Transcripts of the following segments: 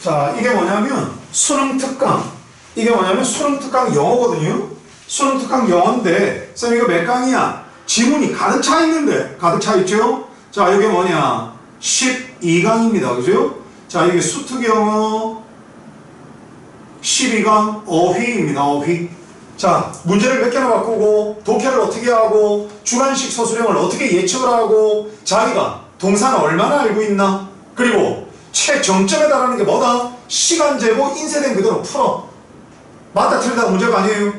자, 이게 뭐냐면 수능 특강. 이게 뭐냐면 수능 특강 영어거든요. 수능 특강 영어인데 쌤 이거 몇 강이야? 지문이 가득 차 있는데 가득 차 있죠? 자, 이게 뭐냐? 12강입니다. 그죠? 자, 이게 수특 영어 12강 어휘입니다. 어휘. 자, 문제를 몇 개나 바꾸고 독해를 어떻게 하고 주관식 서술형을 어떻게 예측을 하고 자기가 동사는 얼마나 알고 있나? 그리고 최정점에 달하는 게 뭐다? 시간 재고 인쇄된 그대로 풀어. 맞다 틀리다 문제가 아니에요.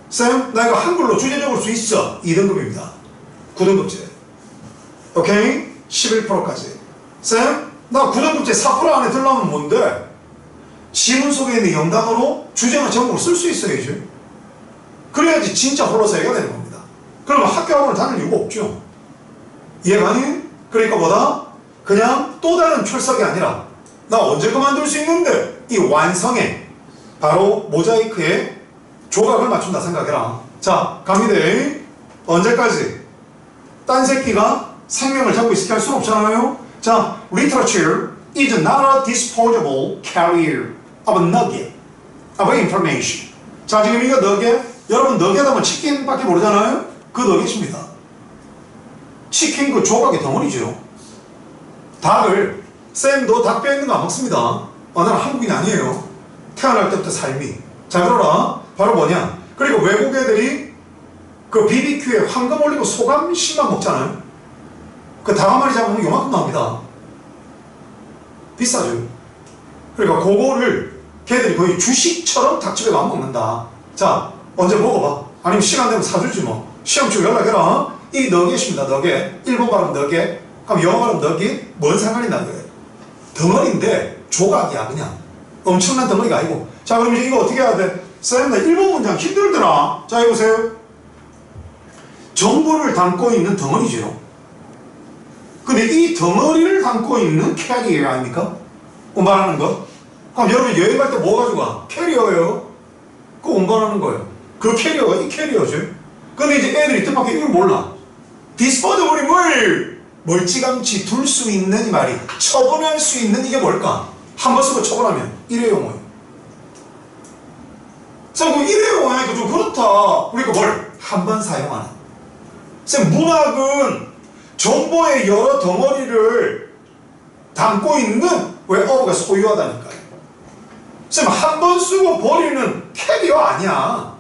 쌤, 나 이거 한글로 주제 적을 수 있어. 2등급입니다. 9등급제. 오케이? 11%까지. 쌤, 나 9등급제 4% 안에 들려면 뭔데? 지문 속에 있는 영단어로 주제나 제목을 쓸 수 있어야지. 그래야지 진짜 홀로서기가 되는 겁니다. 그러면 학교학원을 다닐 이유가 없죠. 이해가 아니? 그러니까 뭐다? 그냥 또 다른 출석이 아니라 나 언제 그만둘 수 있는데 이 완성에 바로 모자이크에 조각을 맞춘다 생각해라. 자, 갑니다. 언제까지? 딴 새끼가 생명을 잡고 있을 게 할 수는 없잖아요. 자, literature is not a disposable carrier of a nugget of information. 자, 지금 이거 너겟, 여러분 너겟 하면 치킨밖에 모르잖아요. 그 너겟입니다. 치킨 그 조각의 덩어리죠. 닭을, 쌤 너 닭 뼈 있는 거 안 먹습니다. 나는 한국인 아니에요. 태어날 때부터 삶이. 잘 들어라. 바로 뭐냐? 그리고 외국 애들이 그 BBQ에 황금 올리고 소감심만 먹잖아요. 그 닭 한 마리 잡으면 요만큼 나옵니다. 비싸죠. 그러니까 그거를 걔들이 거의 주식처럼 닭집에 가면 먹는다. 자, 언제 먹어봐. 아니면 시간 되면 사주지 뭐. 시험 치고 연락해라. 이 너겟입니다. 너겟. 일본 발음 너겟. 그럼 영어 발음 너겟. 뭔 상관이 나는 거예요. 덩어리인데 조각이야 그냥. 엄청난 덩어리가 아니고. 자, 그럼 이제 이거 어떻게 해야 돼? 쌤, 나 일본 문장 힘들더라. 자, 이거 보세요. 정보를 담고 있는 덩어리죠. 근데 이 덩어리를 담고 있는 캐리어 아닙니까? 운반하는 거. 그럼 여러분 여행 갈 때 뭐 가지고 가? 캐리어예요. 그거 운반하는 거예요. 그 캐리어가 이 캐리어죠. 근데 이제 애들이 뜻밖의 이걸 몰라. 디스포저블이 뭘 멀찌감치 둘 수 있는 이 말이 처분할 수 있는 이게 뭘까? 한 번 쓰고 처분하면 일회용어예요. 쌤, 그 일회용어 하니까 좀 그렇다. 그러니까 뭘? 한 번 사용하는. 쌤, 문학은 정보의 여러 덩어리를 담고 있는 웨어가 소유하다니까요. 쌤, 한 번 쓰고 버리는 캐리어 아니야.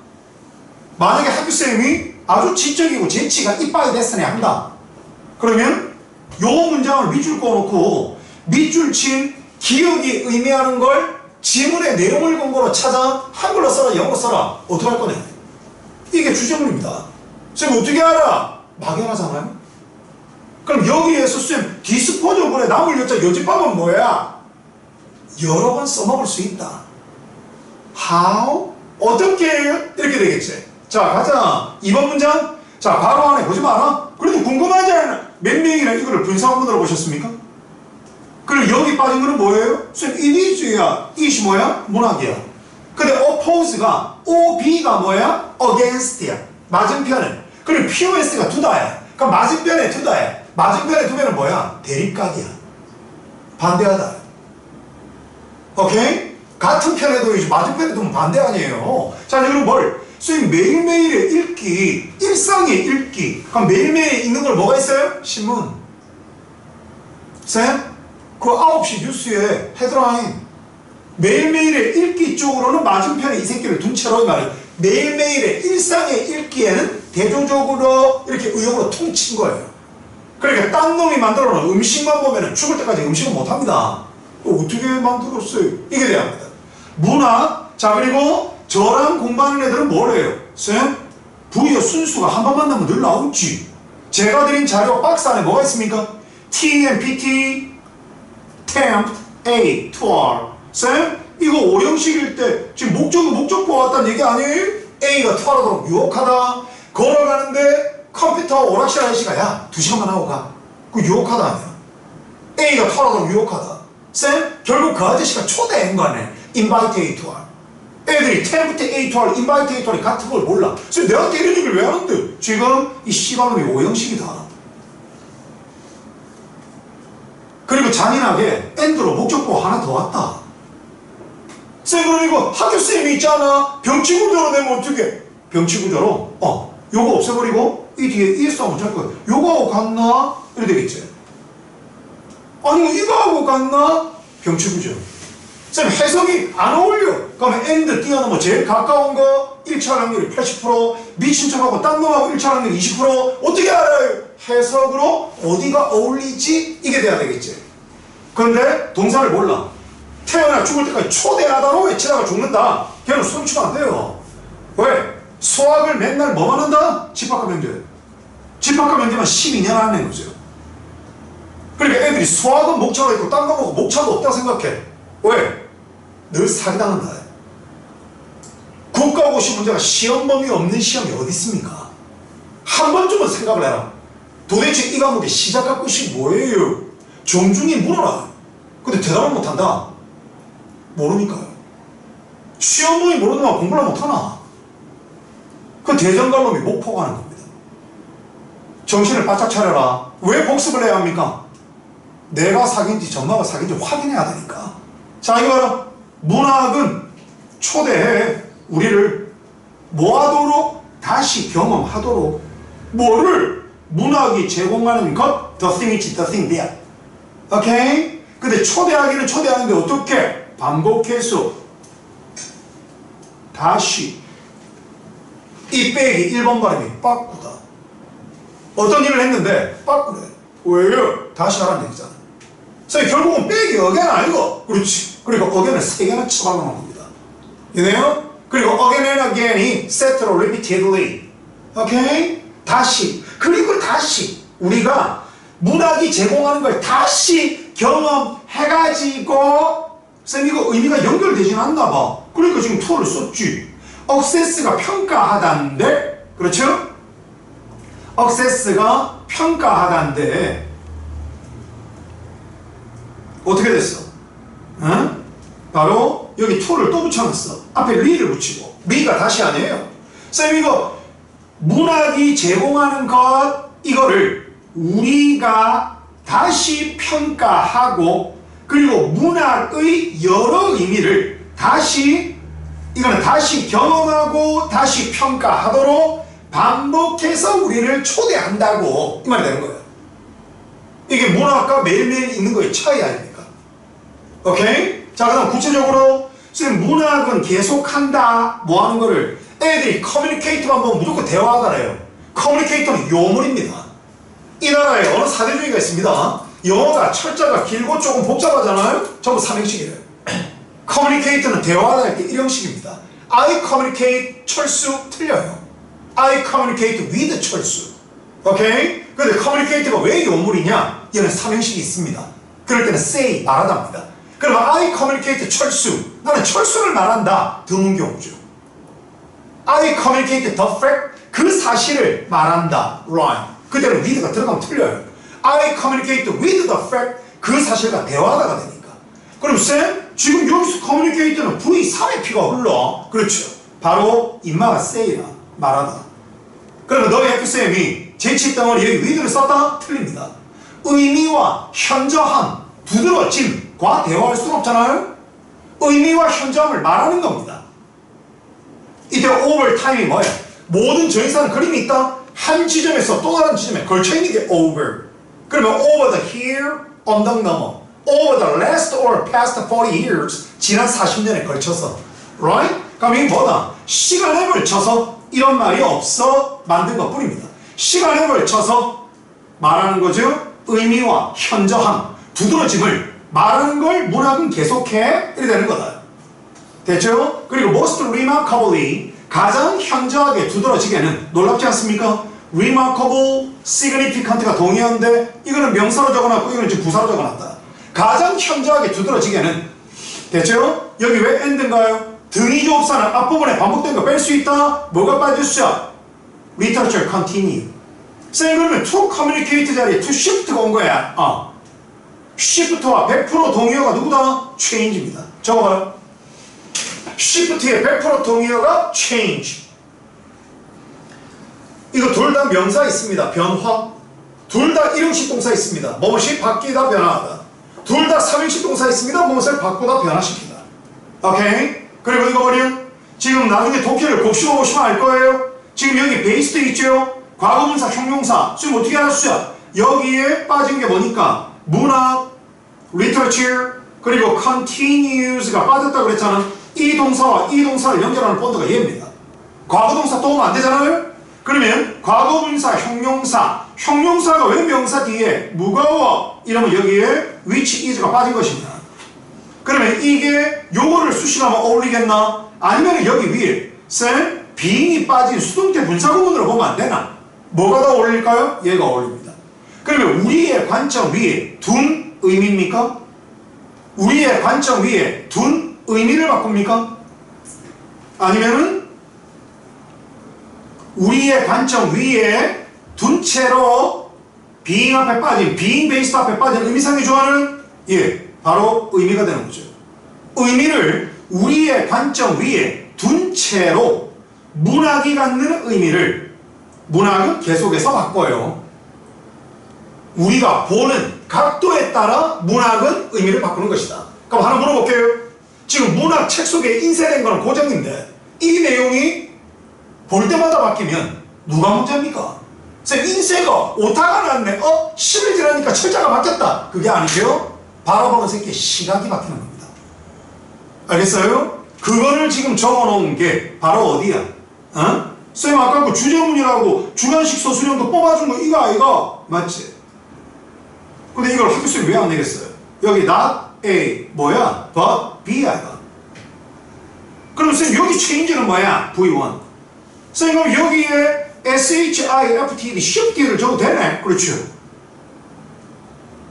만약에 학교쌤이 아주 지적이고 재치가 이빠이 됐으니 한다. 그러면 요 문장을 밑줄 그어놓고 밑줄 친 기억이 의미하는 걸 지문의 내용을 근거로 찾아 한글로 써라 영어로 써라. 어떻게 할 거냐? 이게 주제문입니다. 쌤, 어떻게 알아? 막연하잖아요. 그럼 여기에서 쌤 디스포저블에 남을 여자 여집밥은 뭐야? 여러 번 써먹을 수 있다. How? 어떻게 이렇게 되겠지. 자, 가자. 2번 문장. 자, 바로 안에 보지 마라. 그래도 궁금하지 않아? 몇 명이나 이거를 분사구문으로 보셨습니까? 그리고 여기 빠진 거는 뭐예요? 쌤, it is야. it이 뭐야? 문학이야. 근데 oppose가 ob가 뭐야? against야. 맞은편은. 그리고 pos가 두다야. 그럼 맞은편에 두다야. 맞은편에 두면은 뭐야? 대립각이야. 반대하다. 오케이? 같은 편에 두이지 맞은편에 두면 반대 아니에요. 자, 그럼 뭘? 쌤, 매일매일의 읽기, 일상의 읽기. 그럼 매일매일 읽는 걸 뭐가 있어요? 신문. 쌤, 그 9시 뉴스에 헤드라인. 매일매일의 읽기 쪽으로는 맞은편에 이 새끼를 둔 채로 말이에요. 매일매일의 일상의 읽기에는 대조적으로 이렇게 의욕으로 퉁친 거예요. 그러니까 딴 놈이 만들어 놓은 음식만 보면은 죽을 때까지 음식은 못 합니다. 어떻게 만들었어요? 이게 돼야 합니다. 문학. 자, 그리고 저랑 공부하는 애들은 뭘 해요? 쌤, V의 순수가 한 번 만나면 늘 나오지. 제가 드린 자료 박스 안에 뭐가 있습니까? TMPT, tempt, A, tour. 쌤, 이거 오형식일 때 지금 목적은 목적보 왔다는 얘기 아니에요? A가 토하도록 유혹하다. 걸어가는데 컴퓨터 오락실 아저씨가 야 2시간만 하고 가. 그 유혹하다 아니야. A가 토하도록 유혹하다. 쌤, 결국 그 아저씨가 초대한 거 아니야. invite A tour. 애들이 tempt A tour, invite A tour이 같은 걸 몰라. 쌤, 내한테 이런 얘기를 왜 하는데? 지금 이 씨발놈이 오형식이다. 그리고 잔인하게 엔드로 목적보 하나 더 왔다. 쌤 그럼 이거 학교쌤이 있잖아. 병치구조로 내면 어떻게? 병치구조로 요거 없애버리고 이 뒤에 ES 하면 잘 거야. 요거하고 같나? 이래 되겠지. 아니 이거하고 같나? 병치구조. 쌤 해석이 안 어울려. 그러면 AND 띄어넣으면 제일 가까운 거 1차 확률이 80%, 미친 척하고 딴 놈하고 1차 확률이 20%. 어떻게 알아요? 해석으로 어디가 어울리지? 이게 돼야 되겠지. 그런데 동사를 몰라. 태어나 죽을 때까지 초대하다로 외치다가 죽는다. 걔는 손치면 안 돼요. 왜? 수학을 맨날 뭐만 한다? 집합과 명제. 집합과 명제만 12년 안 낸 거죠. 그러니까 애들이 수학은 목차가 있고 딴 거 보고 목차도 없다고 생각해. 왜? 늘 사기당한다. 국가고시 문제가 시험 범위 없는 시험이 어디 있습니까? 한 번쯤은 생각을 해라. 도대체 이 과목의 시작할 것이 뭐예요? 정중히 물어라. 근데 대답을 못한다. 모르니까요. 시험 범위 모르는만 공부를 못하나? 그 대전갈놈이 목포가는 겁니다. 정신을 바짝 차려라. 왜 복습을 해야 합니까? 내가 사귄지 전마가 사귄지 확인해야 되니까. 자 이거 봐라. 문학은 초대해 우리를 뭐하도록? 다시 경험하도록. 뭐를? 문학이 제공하는 것. The thing is the thing there. 오케이? 근데 초대하기는 초대하는데 어떻게? 반복해서 다시 이 빼기 1번 발음이 빠꾸다. 어떤 일을 했는데 빠꾸래. 왜요? 다시 하라는 얘기잖아. 그래서 결국은 빼기 어게는 아니고 그렇지. 그리고 어게는 3개나 쳐박아놓은 겁니다. 이해요? 그리고 again and again이 set로 repeatedly. 오케이? 다시. 그리고 다시 우리가 문학이 제공하는 걸 다시 경험해가지고 쌤 이거 의미가 연결되진 않나 봐. 그러니까 지금 to를 썼지. access가 평가하다인데 그렇죠? access가 평가하다인데 어떻게 됐어? 응? 바로 여기 to를 또 붙여놨어. 앞에 re를 붙이고 re가 다시 아니에요. 쌤 이거 문학이 제공하는 것 이거를 우리가 다시 평가하고 그리고 문학의 여러 의미를 다시 이거는 다시 경험하고 다시 평가하도록 반복해서 우리를 초대한다고 이 말이 되는 거예요. 이게 문학과 매일매일 있는 거의 차이 아닙니까? 오케이? 자 그다음 구체적으로 선생님 문학은 계속한다 뭐 하는 거를 애들이 커뮤니케이터만 보면 무조건 대화하잖아요. 커뮤니케이터는 요물입니다. 이 나라에 어느 사대주의가 있습니다. 영어가 철자가 길고 조금 복잡하잖아요. 전부 삼형식이에요. 커뮤니케이터는 대화할 때 1형식입니다. I communicate 철수 틀려요. I communicate with 철수. 오케이? 근데 커뮤니케이터가 왜 요물이냐? 얘는 삼형식이 있습니다. 그럴 때는 say 말하답니다. 그러면 I communicate 철수. 나는 철수를 말한다. 드문 경우죠. I communicate the fact. 그 사실을 말한다. Right. 그때는 with가 들어가면 틀려요. I communicate with the fact. 그 사실과 대화하다가 되니까. 그럼 쌤, 지금 여기서 communicate는 V3의 P가 흘러. 그렇죠. 바로 임마가 say라. 말하다. 그러면 너희 학교쌤이 재치덩어리 여기 with를 썼다? 틀립니다. 의미와 현저함, 두드러짐과 대화할 수는 없잖아요. 의미와 현저함을 말하는 겁니다. 이때 overtime이 뭐야? 모든 정의사는 그림이 있다. 한 지점에서 또 다른 지점에 걸쳐있는 게 over. 그러면 over the here, 언덕 넘어. over the last or past 40 years, 지난 40년에 걸쳐서. Right? 그럼 이게 뭐다? 시간에 걸쳐서 이런 말이 없어 만든 것 뿐입니다. 시간에 걸쳐서 말하는 거죠. 의미와 현저함, 두드러짐을 말하는 걸 문학은 계속해. 이렇게 되는 거다. 됐죠? 그리고 most remarkably, 가장 현저하게 두드러지게는 놀랍지 않습니까? remarkable, significant가 동의어인데 이거는 명사로 적어놨고 이거는 지금 부사로 적어놨다. 가장 현저하게 두드러지게는 됐죠? 여기 왜 and인가요? 등위 조업사는 앞부분에 반복된 거 뺄 수 있다? 뭐가 빠졌어? literature continue. 쌤 그러면 to communicate 자리에 to shift가 온 거야. shift와 100% 동의어가 누구다? change입니다. 적어봐요. shift의 100% 동의어가 change. 이거 둘 다 명사 있습니다. 변화. 둘 다 일형식 동사 있습니다. 무엇이 바뀌다 변화하다. 둘 다 삼형식 동사 있습니다. 무엇을 바꾸다 변화시키다. 오케이? 그리고 이거 버려. 지금 나중에 독해를 곱씹어 보시면 알 거예요. 지금 여기 베이스 돼 있죠? 과거분사, 형용사. 지금 어떻게 알았어요? 여기에 빠진 게 뭐니까? 문학, literature, 그리고 continuous가 빠졌다고 그랬잖아. 이 동사와 이 동사를 연결하는 본드가 얘입니다. 과거동사 또 오면 안 되잖아요? 그러면 과거분사, 형용사. 형용사가 왜 명사 뒤에 무거워? 이러면 여기에 which is가 빠진 것입니다. 그러면 이게 요거를 수식하면 어울리겠나? 아니면 여기 위에 쌤, being이 빠진 수동태 분사구문으로 보면 안 되나? 뭐가 더 어울릴까요? 얘가 어울립니다. 그러면 우리의 관점 위에 둔 의미입니까? 우리의 관점 위에 둔 의미를 바꿉니까? 아니면은 우리의 관점 위에 둔 채로 being 앞에 빠진, being 베이스 앞에 빠진 의미상의 조화는 바로 의미가 되는 거죠. 의미를 우리의 관점 위에 둔 채로 문학이 갖는 의미를 문학은 계속해서 바꿔요. 우리가 보는 각도에 따라 문학은 의미를 바꾸는 것이다. 그럼 하나 물어볼게요. 지금 문학 책 속에 인쇄된 거는 고정인데 이 내용이 볼 때마다 바뀌면 누가 문제입니까? 쌤, 인쇄가 오타가 났네. 실을 지나니까 철자가 바뀌었다. 그게 아니죠. 바라보는 새끼의 시각이 바뀌는 겁니다. 알겠어요? 그거를 지금 적어놓은 게 바로 어디야? 쌤, 아까 그 주제문이라고 주관식 서술형도 뽑아준 거 이거 아이가? 맞지? 근데 이걸 학교쌤이 왜 안 내겠어요? 여기 not A 뭐야? but B 아이가? 그럼 쌤 여기 change는 뭐야? V1. 쌤 그럼 여기에 SHIFTD SHIFT를 적어도 되네? 그렇죠.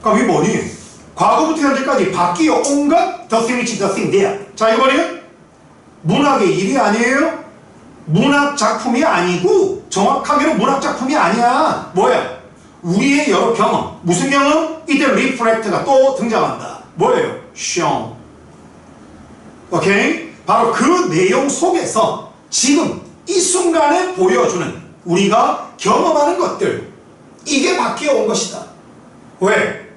그럼 이게 뭐니? 과거부터 현재까지 바뀌어 온 것 the thing, the thing there. 자 이거 뭐니? 문학의 일이 아니에요? 문학 작품이 아니고 정확하게는 문학 작품이 아니야. 뭐야? 우리의 여러 경험. 무슨 경험? 이때 reflect가 또 등장한다. 뭐예요? shown. 오케이? 바로 그 내용 속에서 지금 이 순간에 보여주는 우리가 경험하는 것들, 이게 바뀌어 온 것이다. 왜?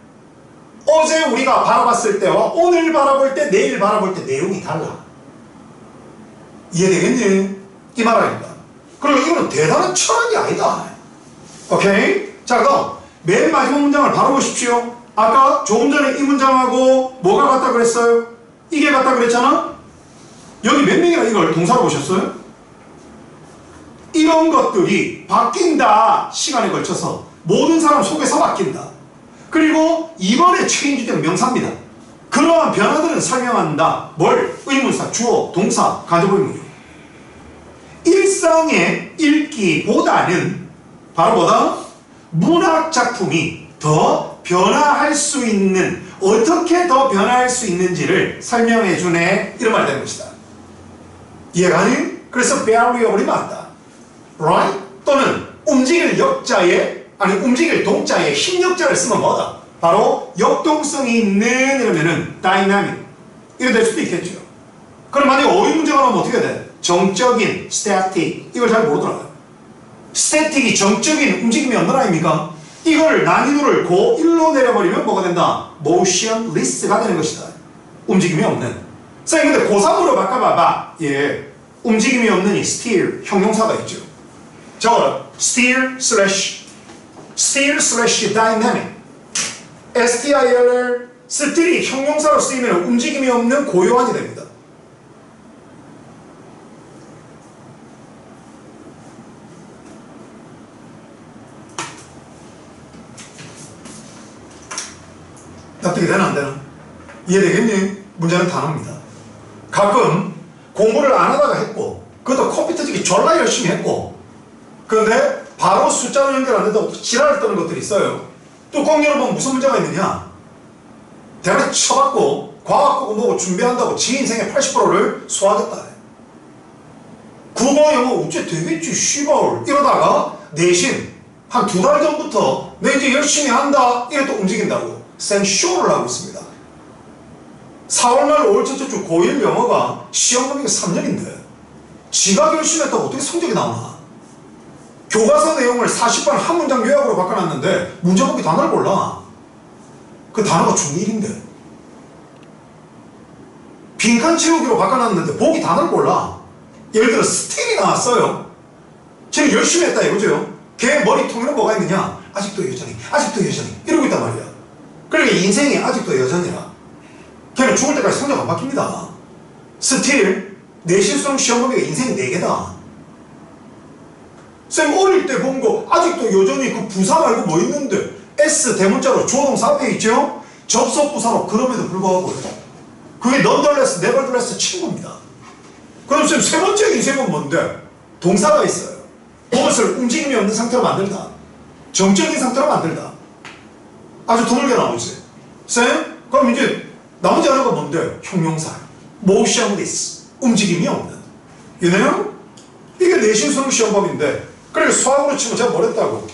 어제 우리가 바라봤을 때와 오늘 바라볼 때, 내일 바라볼 때 내용이 달라. 이해되겠니? 이 말 아닙니다. 그리고 이거는 대단한 철학이 아니다. 오케이? 자, 그럼 맨 마지막 문장을 바로 보십시오. 아까 조금 전에 이 문장하고 뭐가 같다 그랬어요? 이게 같다 그랬잖아? 여기 몇 명이나 이걸 동사로 보셨어요? 이런 것들이 바뀐다. 시간에 걸쳐서 모든 사람 속에서 바뀐다. 그리고 이번에 체인지된 명사입니다. 그러한 변화들은 설명한다. 뭘? 의문사, 주어, 동사, 간접의문이요. 일상의 읽기보다는 바로 뭐다? 문학 작품이 더 변화할 수 있는, 어떻게 더 변화할 수 있는지를 설명해 주네. 이런 말이 되는 것이다. 이해가 아니? 그래서 variable이 맞다. right? 또는 움직일 역자에, 아니 움직일 동자에 힘역자를 쓰면 뭐다? 바로 역동성이 있는 이러면은 dynamic. 이래 될 수도 있겠죠. 그럼 만약에 어휘 문제가 나오면 어떻게 돼? 정적인, static. 이걸 잘 모르더라고요. static이 정적인 움직임이 없는 아닙니까? 이걸 난이도를 고1로 내려버리면 뭐가 된다? motionless가 되는 것이다. 움직임이 없는. 선생님 근데 고3으로 바꿔봐봐. 움직임이 없는 이 still 형용사가 있죠. 적어라. still slash dynamic. STILL still이 형용사로 쓰이면 움직임이 없는 고요한이 됩니다. 납득이 되나 안 되나? 이해되겠니? 문제는 단어입니다. 가끔 공부를 안 하다가 했고 그것도 컴퓨터 지기 졸라 열심히 했고 그런데 바로 숫자로 연결 안 된다고 지랄을 떠는 것들이 있어요. 뚜껑 열어보면 무슨 문제가 있느냐? 대학에 쳐봤고 과학고 뭐고 준비한다고 지 인생의 80%를 소화하겠다. 국어 영어 어째 되겠지 씨발 이러다가 내신 한 2달 전부터 내 이제 열심히 한다 이래 또 움직인다고 생쇼를 하고 있습니다. 4월말 5월 첫째 주 고1 영어가 시험 범위가 3년인데 지가 열심히 했다고 어떻게 성적이 나오나? 교과서 내용을 40번 한 문장 요약으로 바꿔놨는데 문제 보기 단어를 몰라. 그 단어가 중1인데 빈칸 채우기로 바꿔놨는데 보기 단어를 몰라. 예를 들어 스틸이 나왔어요. 쟤는 열심히 했다 이거죠. 걔 머리통에는 뭐가 있느냐? 아직도 여전히 이러고 있단 말이야. 그러니까 인생이 아직도 여전이라. 걔는 죽을 때까지 성적 안 바뀝니다. 스틸 내신성 시험 범위가 인생이 4개다. 쌤 어릴 때 본 거 아직도 여전히 그 부사 말고 뭐 있는데 S 대문자로 주어동사 앞에 있죠? 접속 부사로 그럼에도 불구하고 그게 넌덜레스 네버덜레스 친구입니다. 그럼 쌤 세 번째 인생은 뭔데? 동사가 있어요. 무엇을 움직임이 없는 상태로 만들다. 정적인 상태로 만들다. 아주 드물게 나오지. 쌤? 그럼 이제 나머지 하나가 뭔데? 형용사. motionless. 움직임이 없는. You know? 이게 내신수능 시험법인데 그러니까 수학으로 치면 제가 뭘 했다고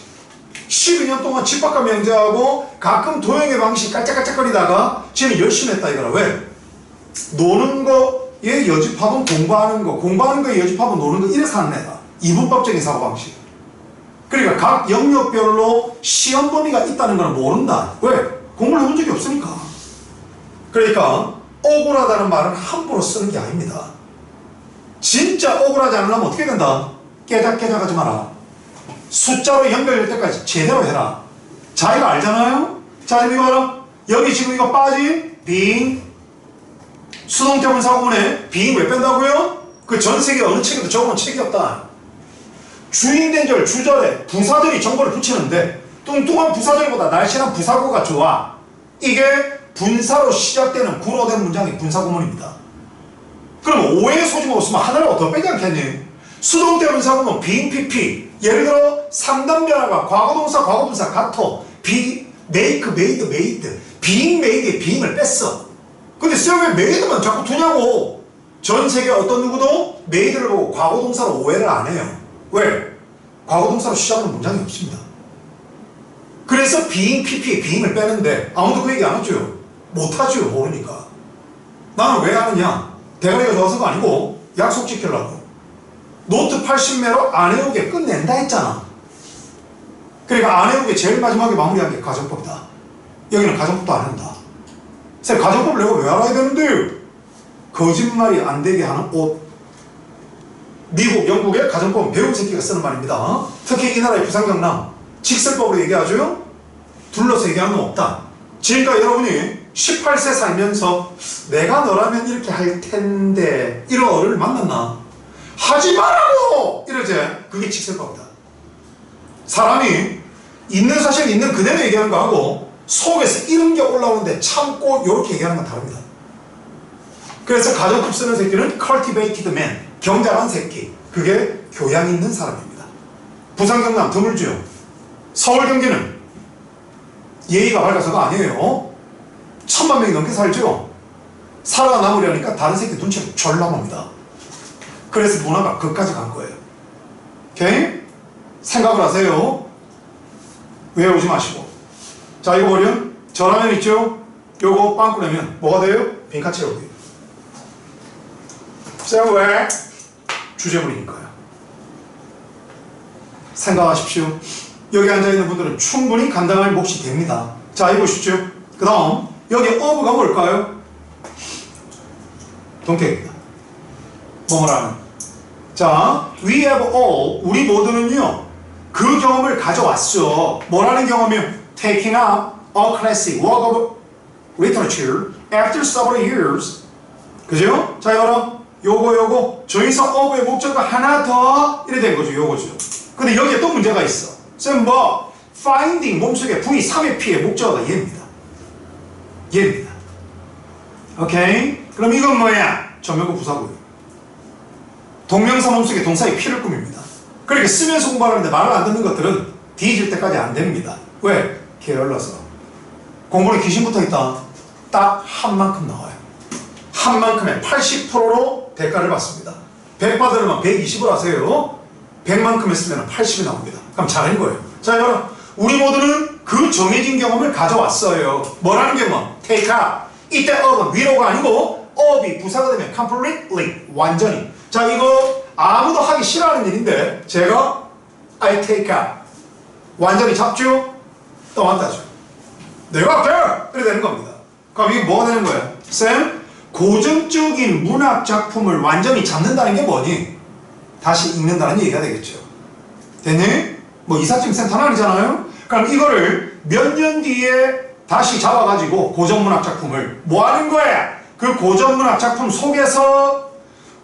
12년 동안 집밥과 명제하고 가끔 도형의 방식 깔짝깔짝거리다가 쟤는 열심히 했다 이거라. 왜? 노는 거에 여집합은 공부하는 거, 공부하는 거에 여집합은 노는 거 이래서 하는 애다. 이분법적인 사고방식. 그러니까 각 영역별로 시험 범위가 있다는 걸 모른다. 왜? 공부를 해본 적이 없으니까. 그러니까 억울하다는 말은 함부로 쓰는 게 아닙니다. 진짜 억울하지 않으려면 어떻게 된다? 깨작깨작하지 마라. 숫자로 연결될 때까지 제대로 해라. 자기가 알잖아요? 자, 지금 이거 봐라. 여기 지금 이거 빠진 being 수동태문 사고문에 being 왜 뺀다고요? 그 전 세계 어느 책에도 적어놓은 책이 없다. 주인된 절, 주절에 부사절이 정보를 붙이는데 뚱뚱한 부사절보다 날씬한 부사구가 좋아. 이게 분사로 시작되는 구로 된 문장이 분사구문입니다. 그럼 오해의 소지가 없으면 하나를 더 빼지 않겠니? 수동태 분사구문 being pp 예를 들어 3단 변화가 과거동사 과거분사 같어. make made being made에 being을 뺐어. 근데 쌤 왜 made만 자꾸 두냐고. 전 세계 어떤 누구도 made를 보고 과거동사로 오해를 안 해요. 왜? 과거동사로 시작하는 문장이 없습니다. 그래서 being pp에 being을 빼는데 아무도 그 얘기 안 하죠. 못하죠. 모르니까. 나는 왜 하느냐? 대가리가 좋아서가 아니고 약속 지키려고. 노트 80매로 안 해오게 끝낸다 했잖아. 그러니까 안 해오게 제일 마지막에 마무리한 게 가정법이다. 여기는 가정법도 안 한다. 쌤 가정법을 내가 왜 알아야 되는데? 거짓말이 안 되게 하는 옷. 미국, 영국의 가정법은 배운 새끼가 쓰는 말입니다. 특히 이 나라의 부산경남 직설법으로 얘기하죠. 둘러서 얘기하는 건 없다. 지금까지 여러분이 18세 살면서 내가 너라면 이렇게 할 텐데 이런 어른을 만났나? 하지 말라고! 이러지. 그게 직설법이다. 사람이 있는 사실 있는 그대로 얘기하는 거하고 속에서 이런 게 올라오는데 참고 이렇게 얘기하는 건 다릅니다. 그래서 가정법 쓰는 새끼는 cultivated man, 경작한 새끼. 그게 교양 있는 사람입니다. 부산 경남 드물죠. 서울 경기는 예의가 밝아서가 아니에요. 1000만 명이 넘게 살죠. 살아남으려니까 다른 새끼 눈치를 졸라 봅니다. 그래서 문화가 그까지 간 거예요. 오케이? 생각을 하세요. 외우지 마시고. 자, 이거 보면 저라면 있죠? 요거 빵꾸 내면 뭐가 돼요? 빈칸 채우기. 쌤 왜? 주제문이니까요. 생각하십시오. 여기 앉아있는 분들은 충분히 감당할 몫이 됩니다. 자, 이거 보시죠. 그 다음 여기 of가 뭘까요? 동격입니다. 뭐뭐라는. 자, we have all, 우리 모두는요 그 경험을 가져왔어. 뭐라는 경험이요? Taking up a classic work of literature after several years. 그죠? 자, 여러분 요거 조인서 of의 목적어가 하나 더 이래 된 거죠. 요거죠. 근데 여기에 또 문제가 있어. 쌤 뭐 finding 몸속에 V 3의 P의 목적어가 얘입니다. 얘입니다. 오케이? 그럼 이건 뭐야? 전명구 부사고요. 동명사 몸속에 동사의 P를 꾸밉니다. 그렇게 쓰면서 공부하는데 말을 안 듣는 것들은 뒤질 때까지 안 됩니다. 왜? 게을러서. 공부는 귀신 붙어있다. 딱 한 만큼 나와요. 한 만큼에 80%로 대가를 받습니다. 100 받으려면 120을 하세요. 100만큼 했으면 80이 나옵니다. 그럼 잘한 거예요. 자, 여러분 우리 모두는 그 정해진 경험을 가져왔어요. 뭐라는 경험? take up. 이때 up은 위로가 아니고 up이 부사가 되면 completely, 완전히. 자, 이거 아무도 하기 싫어하는 일인데 제가 I take up. 완전히 잡죠? 떠왔다죠. 내가 할게! 이렇게 되는 겁니다. 그럼 이게 뭐가 되는 거예요? 쌤, 고전적인 문학 작품을 완전히 잡는다는 게 뭐니? 다시 읽는다는 얘기가 되겠죠. 됐니? 뭐 이삿짐 센터는 아니잖아요? 그럼 이거를 몇 년 뒤에 다시 잡아가지고 고전문학 작품을 뭐 하는 거야? 그 고전문학 작품 속에서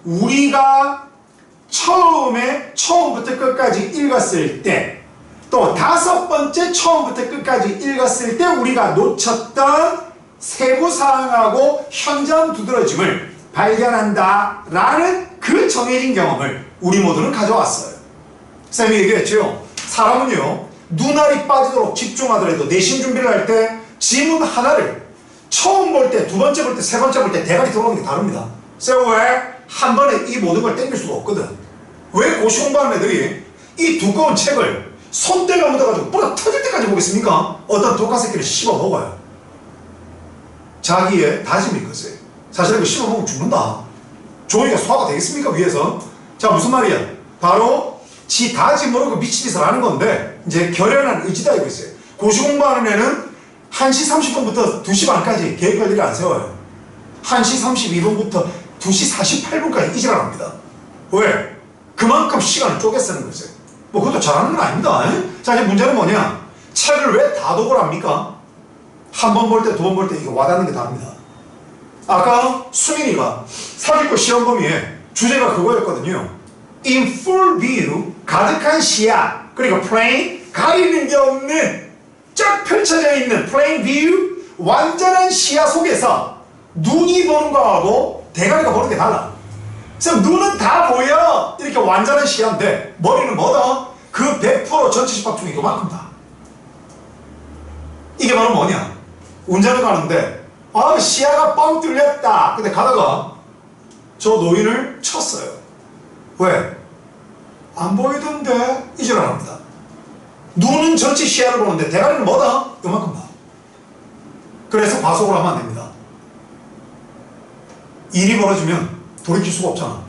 우리가 처음부터 끝까지 읽었을 때, 또 다섯 번째 처음부터 끝까지 읽었을 때 우리가 놓쳤던 세부사항하고 현장 두드러짐을 발견한다 라는 그 정해진 경험을 우리 모두는 가져왔어요. 쌤이 얘기했죠. 사람은요, 눈알이 빠지도록 집중하더라도 내신 준비를 할 때 지문 하나를 처음 볼 때, 두 번째 볼 때, 세 번째 볼 때 대가리 들어오는 게 다릅니다. 쌤 왜? 한 번에 이 모든 걸 땡길 수가 없거든. 왜 고시 공부하는 애들이 이 두꺼운 책을 손때가 묻어가지고 뿌려 터질 때까지 보겠습니까? 어떤 독가새끼를 씹어 먹어요. 자기의 다짐이 있겠어요. 사실 이거 씹어 먹으면 죽는다. 종이가 소화가 되겠습니까? 위에서. 자, 무슨 말이야? 바로 지 다짐으로 그 미친 짓을 하는 건데, 이제 결연한 의지다 이거 있어요. 고시 공부하는 애는 1시 30분부터 2시 반까지 계획할 일을 안 세워요. 1시 32분부터 2시 48분까지 이 지랄 합니다. 왜? 그만큼 시간을 쪼개 쓰는 거죠. 뭐 그것도 잘하는 건 아닙니다. 자, 이제 문제는 뭐냐? 책을 왜 다독을 합니까? 한 번 볼 때, 두 번 볼 때 이게 와닿는 게 다릅니다. 아까 수민이가 사기과 시험 범위에 주제가 그거였거든요. In full view, 가득한 시야, 그리고 plain, 가리는 게 없는 쫙 펼쳐져 있는 plain view, 완전한 시야 속에서 눈이 보는 거하고 대가리가 보는 게 달라. 그래서 눈은 다 보여. 이렇게 완전한 시야인데 머리는 뭐다? 그 100% 전체 집합 중에 이만큼 다. 이게 바로 뭐냐? 운전을 가는데 시야가 뻥 뚫렸다. 근데 가다가 저 노인을 쳤어요. 왜? 안 보이던데? 이지랄 합니다. 눈은 전체 시야를 보는데 대가리는 뭐다? 이만큼 봐. 그래서 과속을 하면 안 됩니다. 일이 벌어지면 돌이킬 수가 없잖아.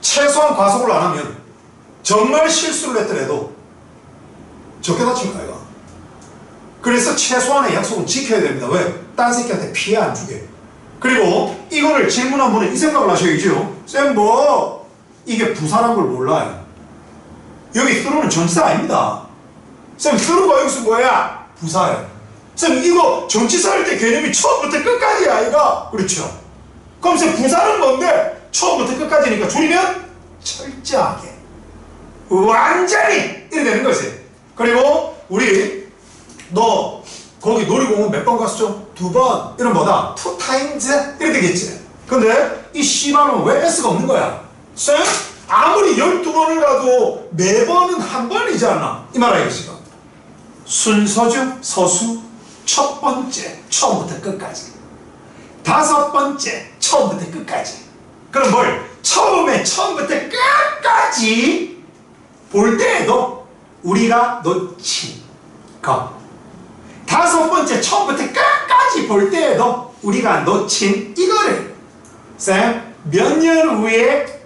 최소한 과속을 안 하면 정말 실수를 했더라도 적게 다친 거야. 그래서 최소한의 약속은 지켜야 됩니다. 왜? 딴 새끼한테 피해 안 주게. 그리고 이거를 질문한 분은 이 생각을 하셔야죠. 쌤 뭐 이게 부사란 걸 몰라요. 여기 through는 전치사 아닙니다. 쌤 through가 여기서 뭐야? 부사예요. 쌤 이거 전치사 할 때 개념이 처음부터 끝까지야 아이가? 그렇죠. 그럼 쌤 부사는 뭔데? 처음부터 끝까지니까 줄이면 철저하게 완전히 이렇게 되는 거지. 그리고 우리 너 거기 놀이공원 몇 번 갔죠? 2번. 이런 뭐다? 2 times 이렇게 되겠지. 근데 이 씨발은 왜 S가 없는 거야? 쌤? 아무리 12번을 가도 매번은 한 번이잖아. 이 말 알겠어요? 순서죠. 서수. 첫 번째 처음부터 끝까지. 다섯 번째 처음부터 끝까지. 그럼 뭘? 처음부터 끝까지 볼 때에도 우리가 놓친 것. 다섯 번째 처음부터 끝까지 볼 때에도 우리가 놓친 이거를 쌤 몇 년 후에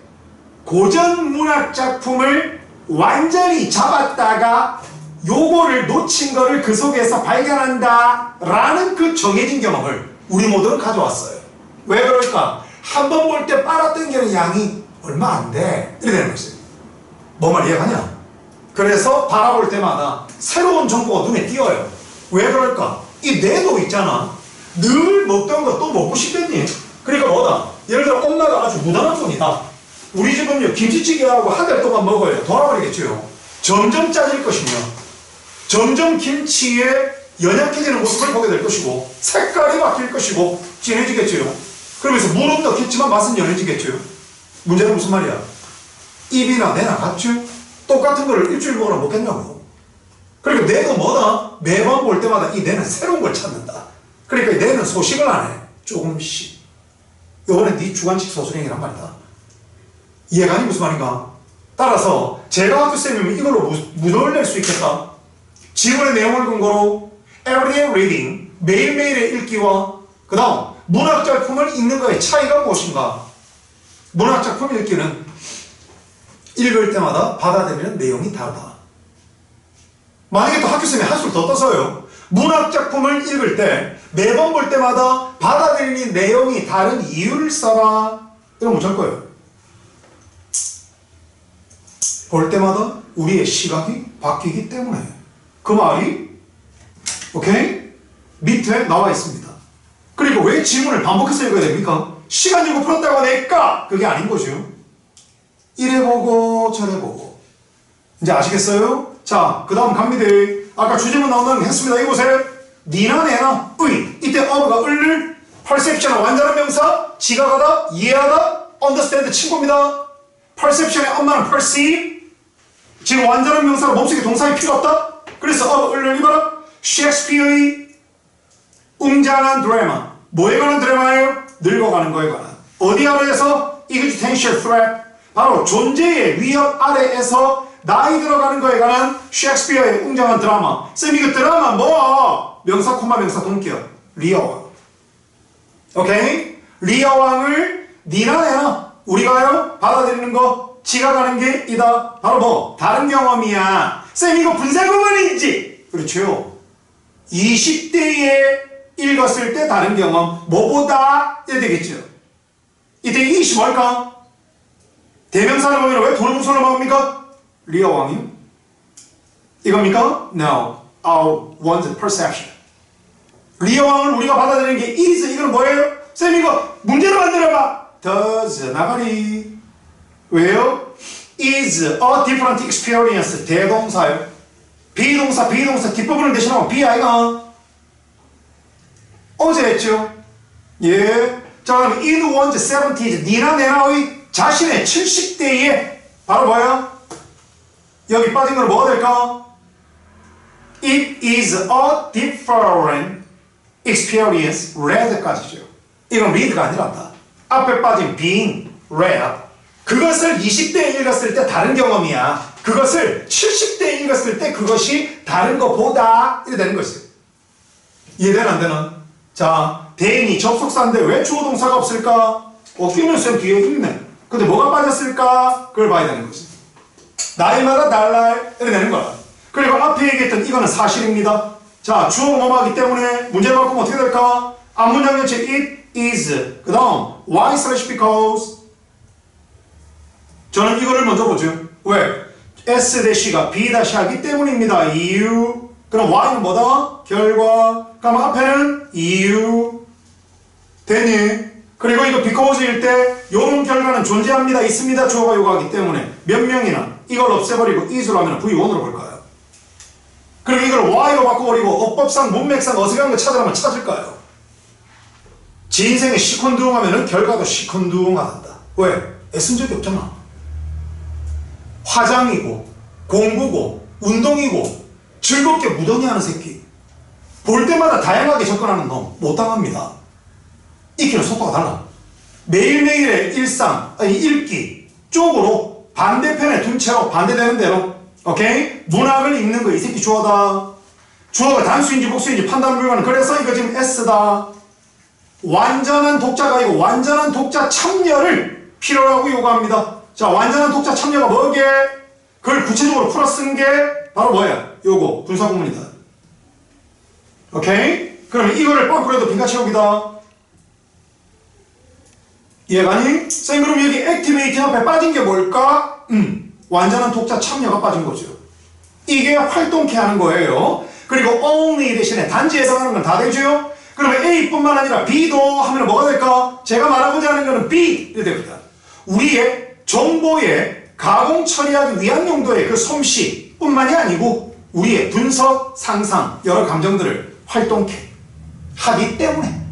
고전 문학 작품을 완전히 잡았다가 요거를 놓친 거를 그 속에서 발견한다 라는 그 정해진 경험을 우리 모두는 가져왔어요. 왜 그럴까? 한 번 볼 때 빨아당기는 양이 얼마 안 돼. 이렇게 되는 거지. 뭔 말 이해가냐? 그래서 바라볼 때마다 새로운 정보가 눈에 띄어요. 왜 그럴까? 이 뇌도 있잖아. 늘 먹던 거 또 먹고 싶겠니? 그러니까 뭐다? 예를 들어 엄마가 아주 무단한 분이다. 우리 집은요 김치찌개하고 한 달 동안 먹어요. 돌아버리겠죠. 점점 짜질 것이며 점점 김치에 연약해지는 모습을 보게 될 것이고 색깔이 바뀔 것이고 진해지겠죠. 그러면서 물은 넣겠지만 맛은 연해지겠죠. 문제는 무슨 말이야? 입이나 내나 같죠? 똑같은 거를 일주일 먹으라 먹겠냐고. 그러니까 뇌도 뭐다? 매번 볼 때마다 이 뇌는 새로운 걸 찾는다. 그러니까 이 뇌는 소식을 안 해. 조금씩. 요번에 네 주관식 서술형이란 말이다. 이해가니 무슨 말인가? 따라서 제가 학교쌤이면 이걸로 무덤을 낼 수 있겠다. 지문의 내용을 근거로 everyday reading, 매일매일의 읽기와 그 다음 문학작품을 읽는 거의 차이가 무엇인가? 문학작품 읽기는 읽을 때마다 받아들이는 내용이 다르다. 만약에 또 학교쌤이 한술 더 떠서요. 문학작품을 읽을 때 매번 볼 때마다 받아들이는 내용이 다른 이유를 써라. 이런 못할 거예요. 볼 때마다 우리의 시각이 바뀌기 때문에. 그 말이 오케이? 밑에 나와 있습니다. 그리고 왜 지문을 반복해서 읽어야 됩니까? 시간 주고 풀었다고 내까 그게 아닌 거죠. 이래 보고 저래 보고. 이제 아시겠어요? 자, 그 다음 갑니다. 아까 주제문 나온다는 거 했습니다. 이보세요. 니나 내나 의. 이때 어가 을을 perception 완전한 명사 지각하다 이해하다 understand 친구입니다. perception의 엄마는 perceive. 지금 완전한 명사로 몸속에 동사가 필요 없다. 그래서 어가 을을 입어라. 셰익스피어의 웅장한 드라마. 뭐에 관한 드라마예요? 늙어가는 거에 관한. 어디 아래에서? existential threat. 바로 존재의 위협 아래에서 나이 들어가는 거에 관한 셰익스피어의 웅장한 드라마. 쌤 이거 드라마 뭐? 명사 콤마 명사 동격. 리어왕. 오케이? 리어왕을 니나 내나 우리가요 받아들이는 거 지각하는 게 이다. 바로 뭐? 다른 경험이야. 쌤 이거 분사구문이지. 그렇죠. 20대에 읽었을 때 다른 경험 뭐보다 이래 되겠죠. 이때 이것이 뭘까? 대명사를 보면 왜 돌문서를 먹습니까? 리어 왕이요? 이겁니까? No. Our one's perception. 리어 왕을 우리가 받아들이는 게 is. 이건 뭐예요? 쌤 이거 문제로 만들어봐. does 나가리. 왜요? is a different experience. 대동사요. 비동사 뒷부분을 대신하면 be 아이가. 어제 했죠? 예. 자, 그럼 in one's 70s, 니나 내나의 자신의 70대에 바로 뭐야? 여기 빠진 건 뭐가 될까? It is a different experience, read까지죠. 이건 read가 아니란다. 앞에 빠진 being, read. 그것을 20대에 읽었을 때 다른 경험이야. 그것을 70대에 읽었을 때 그것이 다른 것보다 이렇게 되는 것이에요. 이해되나 안 되나? 자, 대인이 접속사인데 왜 주어 동사가 없을까? 끼면 쌤 뒤에 있네. 근데 뭐가 빠졌을까? 그걸 봐야 되는 거지. 나이마다 달라 이렇게 되는 거야. 그리고 앞에 얘기했던 이거는 사실입니다. 자, 주어 뭐뭐하기 때문에 문제를 바꾸면 어떻게 될까? 앞문장 전체 it is. 그 다음 why/because. 저는 이거를 먼저 보죠. 왜? S-가 B-하기 때문입니다. 이유. 그럼 Y는 뭐다? 결과. 그럼 앞에는 이유. 되니? 그리고 이거 because일 때 요런 결과는 존재합니다. 있습니다. 주어가 요구하기 때문에 몇 명이나 이걸 없애버리고 is로 하면 V1으로 볼까요? 그럼 이걸 Y로 바꿔버리고 어법상 문맥상 어색한 거 찾으라면 찾을까요? 지 인생에 시큰둥하면 결과도 시큰둥하단다. 왜? 애쓴 적이 없잖아. 화장이고 공부고 운동이고 즐겁게 무던히 하는 새끼. 볼 때마다 다양하게 접근하는 놈 못 당합니다. 익히는 속도가 달라. 매일매일의 일상, 읽기 쪽으로 반대편에 둔 채로 반대되는 대로 오케이? 문학을 읽는 거 이 새끼 주어다. 주어가 단수인지 복수인지 판단 불가능. 그래서 이거 지금 S다. 완전한 독자가 아니고 완전한 독자 참여를 필요로 하고 요구합니다. 자, 완전한 독자 참여가 뭐게? 그걸 구체적으로 풀어 쓴 게 바로 뭐야? 요거 분사구문이다. 오케이? 그러면 이거를 거꾸로 해도 빈칸 채우기다. 이해가니? 쌤 그럼 여기 액티베이팅 앞에 빠진 게 뭘까? 완전한 독자 참여가 빠진 거죠. 이게 활동케 하는 거예요. 그리고 only 대신에 단지에 해당하는 건 다 되죠? 그러면 A뿐만 아니라 B도 하면 뭐가 될까? 제가 말하고자 하는 거는 B 이렇게 됩니다. 우리의 정보의 가공 처리하기 위한 용도의 그 솜씨 뿐만이 아니고 우리의 분석, 상상, 여러 감정들을 활동케 하기 때문에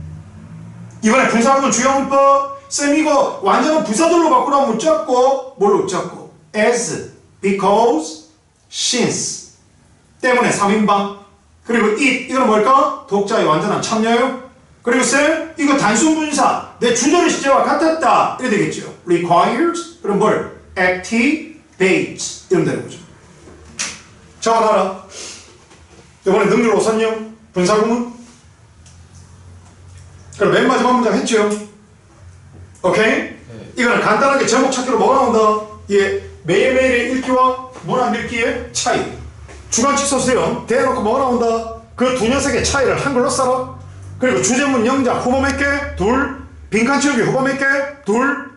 이번에 분사구문 주요 문법 쌤 이거 완전한 부사절로 바꾸라면 못 잡고 뭘로 못 잡고 as, because, since 때문에 3인방 그리고 it 이거는 뭘까? 독자의 완전한 참여요. 그리고 쌤 이거 단순 분사 내 주절의 시제와 같았다 이래 되겠죠. requires 그럼 뭘? activates 이러면 되는 거죠. 적어놔라. 이번에 능률 5선요 분사구문 그럼 맨 마지막 문장 했죠. 오케이? 네. 이거는 간단하게 제목 찾기로 뭐가 나온다? 예, 매일매일의 읽기와 문학 읽기의 차이. 주관식 서술형 대놓고 뭐가 나온다? 그 두 녀석의 차이를 한글로 써라. 그리고 주제문 영작 후보 몇 개? 둘. 빈칸 채우기 후보 몇 개? 둘.